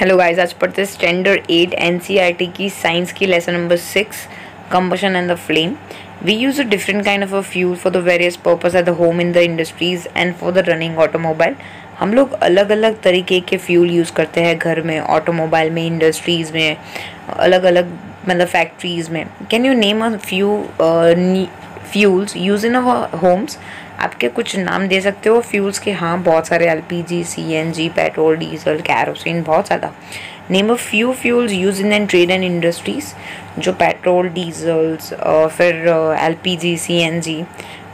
Hello guys, आज पढ़ते standard 8 NCERT की साइंस की lesson number 6 combustion and the flame. We use a different kind of a fuel for the various purpose at the home, in the industries and for the running automobile. हम लोग अलग अलग तरीके के fuel use करते हैं घर में, ऑटोमोबाइल में, इंडस्ट्रीज़ में, अलग अलग मतलब फैक्ट्रीज़ में. Can you name a few fuels use in our Holmes? आपके कुछ नाम दे सकते हो फ्यूल्स के? हाँ, बहुत सारे. LPG, CNG, petrol, diesel, kerosene, बहुत ज़्यादा. Name a few fuels use in and trade and industries, जो पेट्रोल, डीजल्स, फिर LPG, CNG.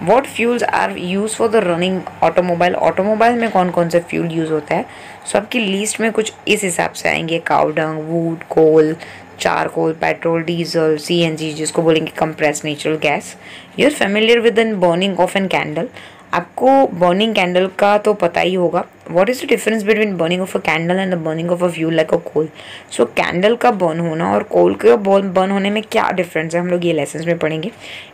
What fuels are use for the running automobile? Automobile में कौन कौन से फ्यूल यूज़ होता है? सो आपकी लिस्ट में कुछ इस हिसाब से आएंगे: cow dung, wood, coal, charcoal, petrol, diesel, CNG जिसको बोलेंगे compressed natural gas. You are familiar with the burning of an candle? आपको बर्निंग कैंडल का तो पता ही होगा. What is the difference between burning of a candle and the burning of a fuel like a coal? So candle का burn होना और कोल का बर्न होने में क्या डिफरेंस है, हम लोग ये लेसन में पढ़ेंगे.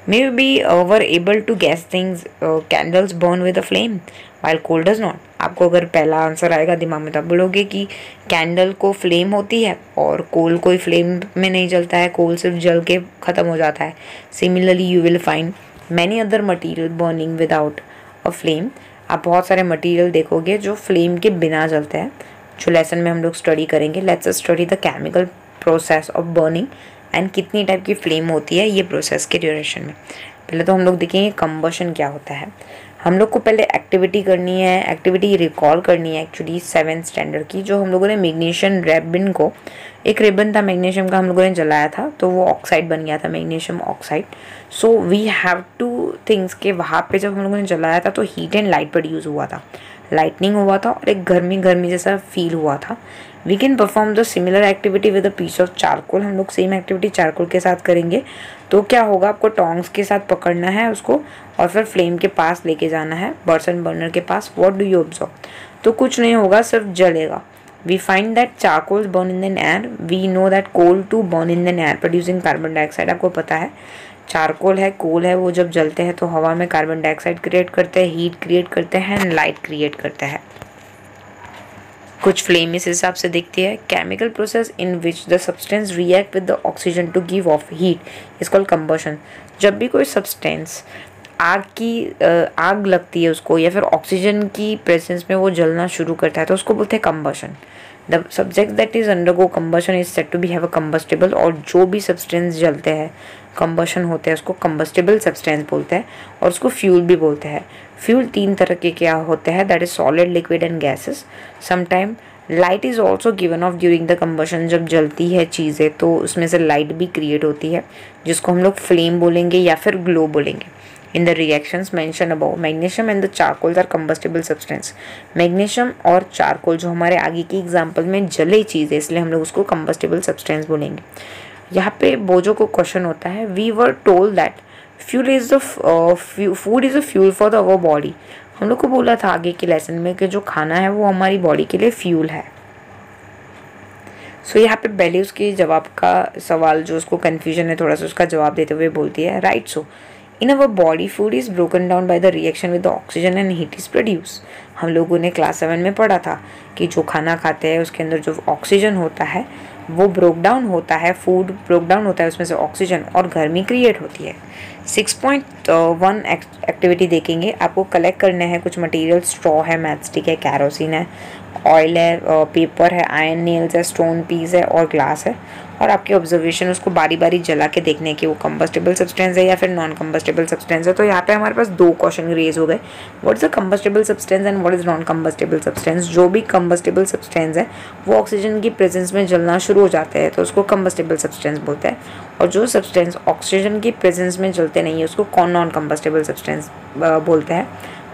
Maybe were able to guess things. Candles burn with a flame while coal does not. आपको अगर पहला आंसर आएगा दिमाग में तो आप बोलोगे कि कैंडल को फ्लेम होती है और कोल कोई फ्लेम में नहीं जलता है, कोल सिर्फ जल के ख़त्म हो जाता है. Similarly you will find many other material burning without a flame. आप बहुत सारे मटेरियल देखोगे जो फ्लेम के बिना जलते हैं, जो लेसन में हम लोग स्टडी करेंगे. Let's study the chemical process of burning and कितनी टाइप की फ्लेम होती है ये प्रोसेस के ड्यूरेशन में. पहले तो हम लोग देखेंगे कंबशन क्या होता है. हम लोग को पहले एक्टिविटी करनी है, एक्टिविटी रिकॉल करनी है एक्चुअली 7th स्टैंडर्ड की, जो हम लोगों ने मैग्नीशियम रिबन को, एक रिबन था मैग्नीशियम का, हम लोगों ने जलाया था तो वो ऑक्साइड बन गया था, magnesium oxide. So we have two things के वहाँ पे जब हम लोगों ने जलाया था तो हीट एंड लाइट प्रोड्यूस हुआ था, लाइटनिंग हुआ था और एक गर्मी गर्मी जैसा फील हुआ था. We can perform the similar activity with a piece of charcoal. हम लोग सेम एक्टिविटी चारकोल के साथ करेंगे. तो क्या होगा, आपको टोंग्स के साथ पकड़ना है उसको और फिर फ्लेम के पास लेके जाना है, बर्सन बर्नर के पास. What do you observe? तो कुछ नहीं होगा, सिर्फ जलेगा. We find that charcoal burn in the air. We know that coal to burn in the air producing carbon dioxide. आपको पता है चारकोल है, कोल है, वो जब जलते हैं तो हवा में कार्बन डाइऑक्साइड क्रिएट करते हैं, हीट क्रिएट करते हैं एंड लाइट क्रिएट करते हैं. कुछ फ्लेम इस हिसाब से दिखती है. Chemical process in which the substance react with the oxygen to give off heat is called combustion. जब भी कोई सब्सटेंस आग लगती है उसको, या फिर ऑक्सीजन की प्रेजेंस में वो जलना शुरू करता है तो उसको बोलते हैं combustion. The subject that is undergo combustion is said to be have a combustible. और जो भी सब्सटेंस जलते हैं, कंबशन होते हैं, उसको कंबस्टेबल सब्सटेंस बोलते हैं और उसको फ्यूल भी बोलते हैं. फ्यूल 3 तरह के क्या होते हैं, that is solid, liquid and gases. Sometime light is also given of during the combustion. जब जलती है चीज़ें तो उसमें से लाइट भी क्रिएट होती है, जिसको हम लोग फ्लेम बोलेंगे या फिर ग्लो बोलेंगे. In the reactions mentioned above, magnesium and the charcoal are combustible substance. Magnesium और charcoal जो हमारे आगे की एग्जाम्पल में जले चीज़ है, इसलिए हम लोग उसको combustible substance बोलेंगे. यहाँ पे बोझो को क्वेश्चन होता है, we were told that fuel is the food is a fuel for the our body. हम लोग को बोला था आगे के लेसन में कि जो खाना है वो हमारी बॉडी के लिए फ्यूल है. सो यहाँ पे पहले उसके जवाब का सवाल जो उसको कन्फ्यूजन है थोड़ा सा, उसका जवाब देते हुए बोलती है, right. So in our body food is broken down by the reaction with the oxygen and heat is produced. हम लोगों ने क्लास 7 में पढ़ा था कि जो खाना खाते हैं उसके अंदर जो ऑक्सीजन होता है वो ब्रोक डाउन होता है, फूड ब्रोक डाउन होता है, उसमें से ऑक्सीजन और गर्मी क्रिएट होती है. 6.1 एक्टिविटी देखेंगे. आपको कलेक्ट करने हैं कुछ मटेरियल. स्ट्रॉ है, मैचस्टिक है, कैरोसिन है, ऑयल है, पेपर है, आयरन नेल्स है, स्टोन पीस है और ग्लास है. और आपके ऑब्जर्वेशन उसको बारी बारी जला के देखने कि वो कंबस्टेबल सब्सटेंस है या फिर नॉन कंबस्टेबल सब्सटेंस है. तो यहाँ पे हमारे पास 2 क्वेश्चन रेज हो गए. What is a combustible substance and what is non combustible substance. जो भी कंबस्टेबल सब्सटेंस है वो ऑक्सीजन की प्रेजेंस में जलना शुरू हो जाते हैं तो उसको कंबस्टेबल सब्सटेंस बोलते हैं. और जो सब्सटेंस ऑक्सीजन की प्रेजेंस में जलते नहीं है उसको नॉन कंबस्टेबल सब्सटेंस बोलते हैं.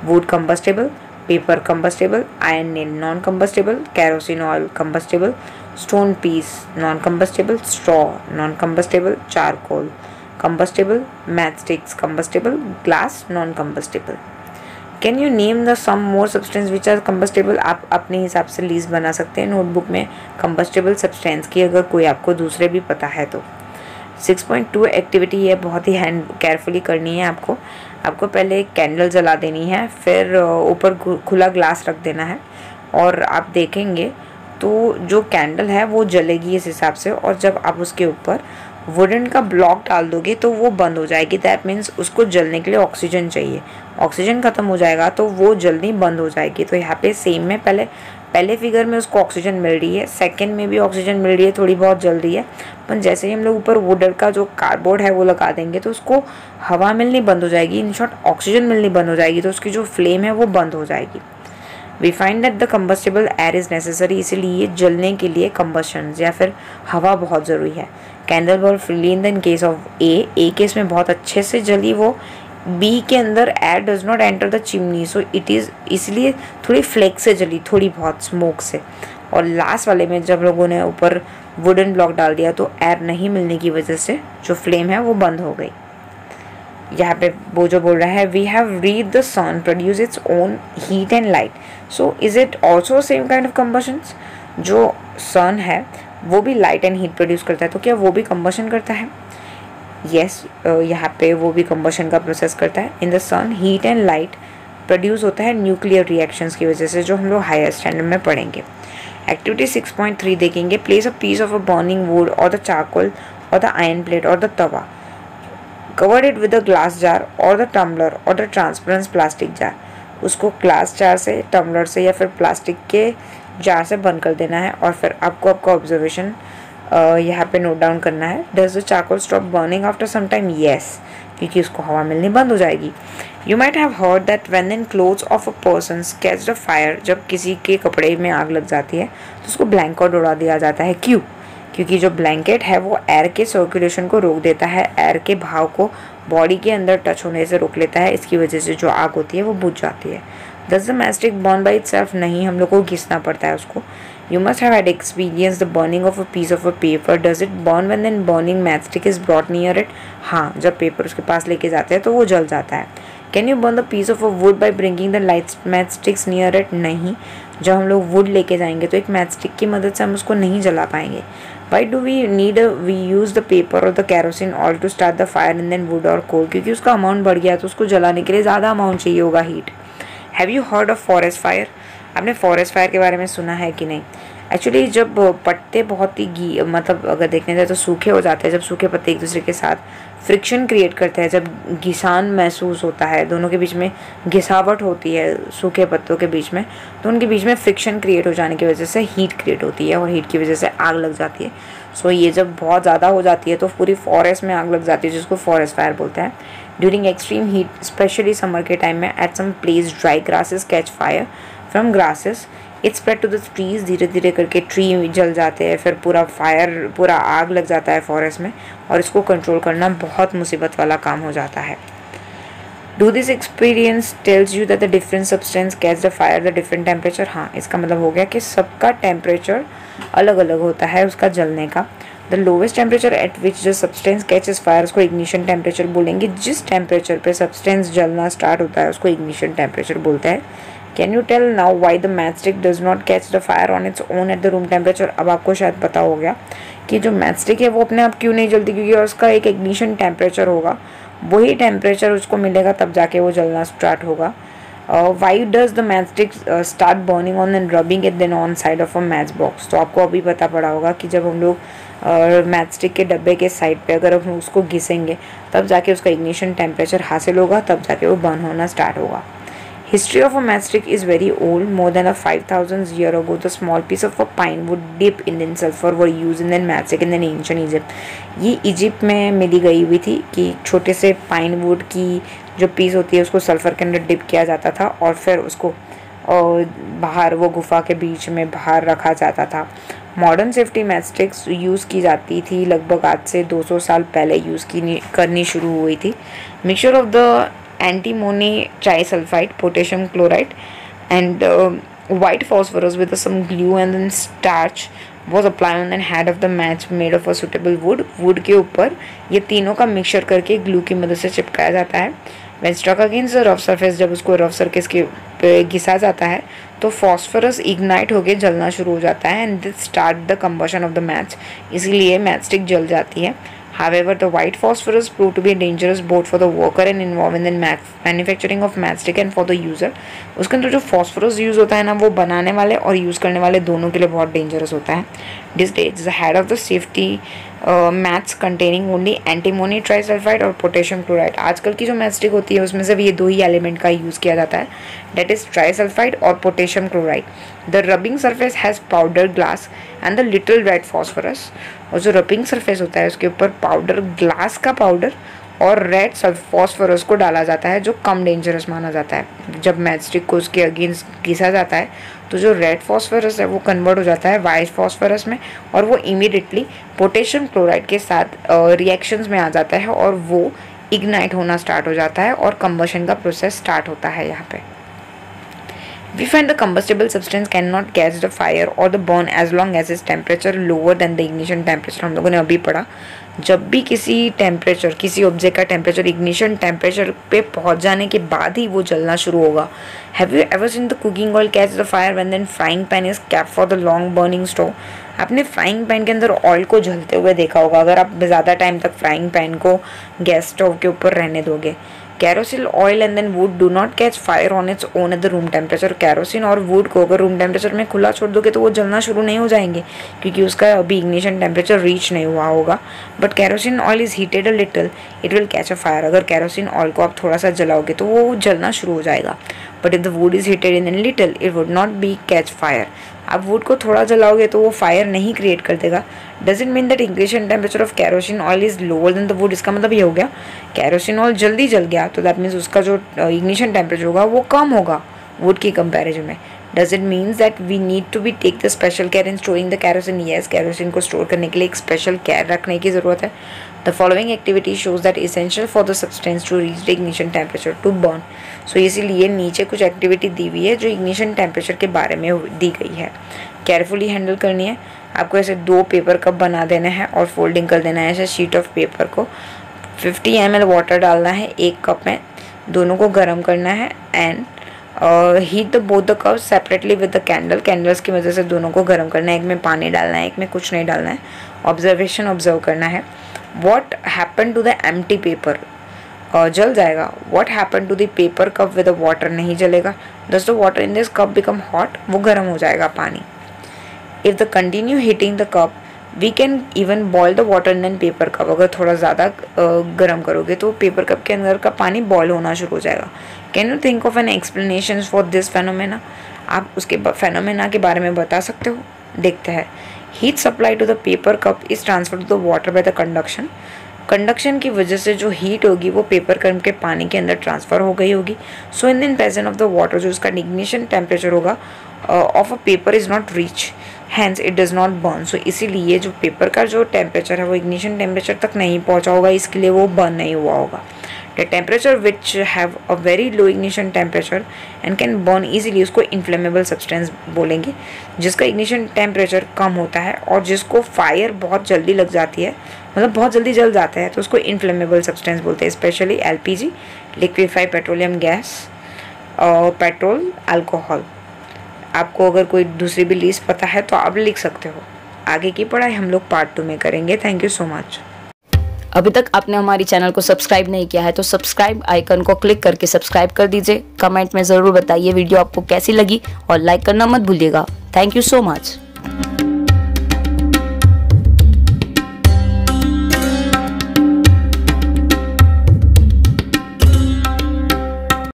Wood combustible, paper combustible, iron nail non combustible, kerosene oil combustible, stone piece non combustible, straw non combustible, charcoal combustible, matchsticks combustible, glass non combustible. Can you name the some more substance which are combustible. आप अपने हिसाब से list बना सकते हैं notebook में combustible substance की, अगर कोई आपको दूसरे भी पता है तो. 6.2 एक्टिविटी है, बहुत ही हैंड केयरफुली करनी है आपको. आपको पहले एक कैंडल जला देनी है, फिर ऊपर खुला ग्लास रख देना है और आप देखेंगे तो जो कैंडल है वो जलेगी इस हिसाब से, और जब आप उसके ऊपर वुडन का ब्लॉक डाल दोगे तो वो बंद हो जाएगी। दैट मीन्स उसको जलने के लिए ऑक्सीजन चाहिए, ऑक्सीजन ख़त्म हो जाएगा तो वो जल्दी बंद हो जाएगी। तो यहाँ पे सेम में पहले फिगर में उसको ऑक्सीजन मिल रही है, सेकंड में भी ऑक्सीजन मिल रही है, थोड़ी बहुत जल रही है, पर जैसे ही हम लोग ऊपर वुडन का जो कार्डबोर्ड है वो लगा देंगे तो उसको हवा मिलनी बंद हो जाएगी, इन शॉर्ट ऑक्सीजन मिलनी बंद हो जाएगी, तो उसकी जो फ्लेम है वो बंद हो जाएगी। We find that the combustible air is necessary, इसीलिए जलने के लिए कंबशन या फिर हवा बहुत ज़रूरी है। Candle burn freely in the case of A case में बहुत अच्छे से जली वो, बी के अंदर air does not enter the chimney, so it is इसलिए थोड़ी फ्लेक से जली, थोड़ी बहुत स्मोक से। और लास्ट वाले में जब लोगों ने ऊपर वुडन ब्लॉक डाल दिया तो एयर नहीं मिलने की वजह से जो फ्लेम है वो बंद हो गई। यहाँ पे वो जो बोल रहा है we have read the sun produce its own heat and light, so is it also same kind of combustions. जो सन है वो भी लाइट एंड हीट प्रोड्यूस करता है, तो क्या वो भी कंबशन करता है? यस, यहाँ पे वो भी कंबशन का प्रोसेस करता है। In the sun heat and light produce होता है न्यूक्लियर रिएक्शंस की वजह से, जो हम लोग हायर स्टैंडर्ड में पढ़ेंगे। एक्टिविटी 6.3 देखेंगे, place a piece of a burning wood और द चारकोल और द आयरन प्लेट और the tawa, covered it with a glass jar और द टम्बलर और द ट्रांसपेरेंट प्लास्टिक जार। उसको ग्लास जार से, टम्बलर से या फिर प्लास्टिक के जार से बंद कर देना है। और फिर आपका ऑब्जर्वेशन यहाँ पे नोट डाउन करना है। Does the charcoal stop burning after some time? Yes, क्योंकि उसको हवा मिलनी बंद हो जाएगी। You might have heard that when in clothes of a person catch the fire, जब किसी के कपड़े में आग लग जाती है तो उसको ब्लैंकेट उड़ा दिया जाता है। क्यों? क्योंकि जो ब्लैंकेट है वो एयर के सर्कुलेशन को रोक देता है, एयर के भाव को बॉडी के अंदर टच होने से रोक लेता है, इसकी वजह से जो आग होती है वो बुझ जाती है। Does the matchstick burn by itself? नहीं, हम लोग को घिसना पड़ता है उसको। You must have had experience the burning of a piece of a paper, does it burn when then burning matchstick is brought near it? हाँ, जब पेपर उसके पास लेके जाते हैं तो वो जल जाता है। Can you burn the piece of a wood by bringing the light matchsticks near it? नहीं, जब हम लोग वुड लेके जाएंगे तो एक मैचस्टिक की मदद से हम उसको नहीं जला पाएंगे। Why do we use the paper or the kerosene oil to start the fire and then wood or coal? क्योंकि उसका अमाउंट बढ़ गया तो उसको जलाने के लिए ज़्यादा अमाउंट चाहिए होगा heat. Have you heard of forest fire? आपने फॉरेस्ट फायर के बारे में सुना है कि नहीं? एक्चुअली जब पत्ते बहुत ही मतलब अगर देखने जाए तो सूखे हो जाते हैं, जब सूखे पत्ते एक दूसरे के साथ फ्रिक्शन क्रिएट करते हैं, जब घिसान महसूस होता है, दोनों के बीच में घिसावट होती है सूखे पत्तों के बीच में, तो उनके बीच में फ्रिक्शन क्रिएट हो जाने की वजह से हीट क्रिएट होती है और हीट की वजह से आग लग जाती है। सो ये जब बहुत ज़्यादा हो जाती है तो पूरी फॉरेस्ट में आग लग जाती है, जिसको फॉरेस्ट फायर बोलते हैं। During extreme heat specially summer के टाइम में at some place dry grasses catch fire from grasses, it spread to the trees, धीरे धीरे करके ट्री जल जाते हैं, फिर पूरा आग लग जाता है फॉरेस्ट में, और इसको कंट्रोल करना बहुत मुसीबत वाला काम हो जाता है। Do this experience tells you that the different substance catch the fire the different temperature? हाँ, इसका मतलब हो गया कि सबका टेम्परेचर अलग अलग होता है उसका जलने का। The lowest temperature at which the substance catches fire, उसको इग्निशन टेम्परेचर बोलेंगे। जिस टेम्परेचर पे सब्सटेंस जलना स्टार्ट होता है उसको इग्निशन टेम्परेचर बोलते हैं। Can you tell now why the matchstick does not catch the fire on its own at the room temperature? अब आपको शायद पता हो गया कि जो मैचस्टिक है वो अपने आप क्यों नहीं जलती, क्योंकि उसका एक इग्निशन टेम्परेचर होगा, वही टेम्परेचर उसको मिलेगा तब जाके वो जलना स्टार्ट होगा। Why does the matchstick start burning on and rubbing it then on side of a match box? तो आपको अभी पता पड़ा होगा कि जब हम लोग मैचस्टिक के डब्बे के साइड पे अगर हम उसको घिसेंगे तब जाके उसका इग्निशन टेम्परेचर हासिल होगा, तब जाके वो बर्न होना स्टार्ट होगा। History of a matchstick is very old. More than 5,000 years ago, the small piece of a pine wood dip in sulfur were used in the matchstick in the ancient Egypt. ये Egypt में मिली गई हुई थी कि छोटे से pine would की जो पीस होती है उसको सल्फर के अंदर डिप किया जाता था और फिर उसको बाहर वो गुफा के बीच में बाहर रखा जाता था। मॉडर्न सेफ्टी मैचस्टिक्स यूज़ की जाती थी लगभग आज से 200 साल पहले यूज़ करनी शुरू हुई थी। Mixture of the antimony trisulfide, potassium chloride and white phosphorus with some glue and then starch was applied on the head of the match made of a suitable wood. wood के ऊपर ये तीनों का mixture करके glue की मदद से चिपकाया जाता है। when struck against the rough surface, जब उसको रफ सरफेस के पे घिसा जाता है तो फॉस्फोरस इग्नाइट होके जलना शुरू हो जाता है and this start the combustion of the match, इसीलिए मैच स्टिक जल जाती है। However, the white phosphorus proved to be dangerous both for the worker and involved in the manufacturing of matchstick and for the user. उसके अंदर जो phosphorus use होता है ना, वो बनाने वाले और यूज़ करने वाले दोनों के लिए बहुत dangerous होता है. This is the head of the safety maths containing only antimony trisulphide और पोटेशियम क्लोराइड. आजकल की जो मैथस्टिक होती है उसमें सिर्फ ये दो ही एलिमेंट का यूज़ किया जाता है, डेट इज़ ट्राइसल्फाइड और potassium chloride. The rubbing surface has powder glass and the little red phosphorus. और जो रबिंग सरफेस होता है उसके ऊपर पाउडर ग्लास का पाउडर और रेड फॉस्फोरस को डाला जाता है, जो कम डेंजरस माना जाता है. जब मैचस्टिक को उसके अगेंस्ट घिसा जाता है तो जो रेड फॉस्फोरस है वो कन्वर्ट हो जाता है वाइट फॉस्फोरस में, और वो इमीडिएटली पोटेशियम क्लोराइड के साथ रिएक्शंस में आ जाता है और वो इग्नाइट होना स्टार्ट हो जाता है और कंबशन का प्रोसेस स्टार्ट होता है. यहाँ पे we find the combustible substance cannot catch the fire or the burn as long as its temperature lower than the ignition temperature. हम लोगों ने अभी पढ़ा, जब भी किसी टेम्परेचर, किसी ऑब्जेक्ट का टेम्परेचर इग्निशन टेम्परेचर पे पहुंच जाने के बाद ही वो जलना शुरू होगा. Have you ever seen the cooking oil catch the fire when then frying pan is kept for the long burning stove. आपने फ्राइंग पैन के अंदर ऑयल को जलते हुए देखा होगा अगर आप ज़्यादा टाइम तक फ्राइंग पैन को गैस स्टोव के ऊपर रहने दोगे. Kerosene oil and then wood do not catch fire on its own at the room temperature. Kerosene और वुड को अगर रूम टेम्परेचर में खुला छोड़ दोगे तो वो जलना शुरू नहीं हो जाएंगे क्योंकि उसका अभी इग्निशन टेम्परेचर रीच नहीं हुआ होगा. But kerosene oil is heated a little, it will catch a fire. अगर कैरोसिन ऑयल को आप थोड़ा सा जलाओगे तो वो जलना शुरू हो जाएगा. But if the wood is heated in little it would not be catch fire. आप वुड को थोड़ा जलाओगे तो वो फायर नहीं क्रिएट कर देगा. Does it mean that ignition temperature of kerosene oil is lower than the wood. इसका मतलब ये हो गया कैरोसिन ऑयल जल्दी जल गया तो दैट मीन्स उसका जो इग्निशन टेम्परेचर होगा वो कम होगा वुड की कंपैरिजन में. Does it means that we need to be take the special care in storing the kerosene. Yes, kerosene को स्टोर करने के लिए एक स्पेशल केयर रखने की ज़रूरत है. The following activity shows that essential for the substance to reach the ignition temperature to burn. So इसीलिए नीचे कुछ एक्टिविटी दी हुई है जो इग्निशन टेम्परेचर के बारे में दी गई है. केयरफुली हैंडल करनी है. आपको ऐसे 2 पेपर कप बना देने हैं और फोल्डिंग कर देना है ऐसे शीट ऑफ पेपर को. 50 ml वाटर डालना है 1 कप में, दोनों को गर्म करना है and heat the both the cup separately with the candles की वजह से दोनों को गर्म करना है. एक में पानी डालना है, एक में कुछ नहीं डालना है. ऑब्जर्व करना है. What happen to the empty paper, जल जाएगा. What happen to the paper cup with the water, नहीं जलेगा. Does the water in this cup become hot, वो गर्म हो जाएगा पानी. If the continue heating the cup we can even boil the water in paper cup. अगर थोड़ा ज़्यादा गर्म करोगे तो पेपर कप के अंदर का पानी बॉयल होना शुरू हो जाएगा. Can you think of an explanation for this phenomena. आप उसके फेनोमेना के बारे में बता सकते हो. देखते हैं. Heat supply to the paper cup is transfer to the water by the conduction. Conduction की वजह से जो हीट होगी वो पेपर कप के पानी के अंदर ट्रांसफ़र हो गई होगी. So in the presence of the water जो उसका इग्निशन टेम्परेचर होगा of a paper is not reach, hence it does not burn. So इसीलिए जो पेपर का जो टेम्परेचर है वो इग्निशन टेम्परेचर तक नहीं पहुंचा होगा, इसके लिए वो बर्न नहीं हुआ होगा. The temperature which have a very low ignition temperature and can burn easily, उसको इन्फ्लेमेबल सब्सटेंस बोलेंगे. जिसका इग्निशन टेम्परेचर कम होता है और जिसको फायर बहुत जल्दी लग जाती है, मतलब बहुत जल्दी जल जाता है, तो उसको इन्फ्लेमेबल सब्सटेंस बोलते हैं. Specially LPG, liquefied petroleum gas, petrol, alcohol. आपको अगर कोई दूसरी भी लिस्ट पता है तो आप लिख सकते हो. आगे की पढ़ाई हम लोग पार्ट 2 में करेंगे. Thank you so much. अभी तक आपने हमारी चैनल को सब्सक्राइब नहीं किया है तो सब्सक्राइब आइकन को क्लिक करके सब्सक्राइब कर दीजिए. कमेंट में ज़रूर बताइए वीडियो आपको कैसी लगी और लाइक करना मत भूलिएगा. Thank you so much.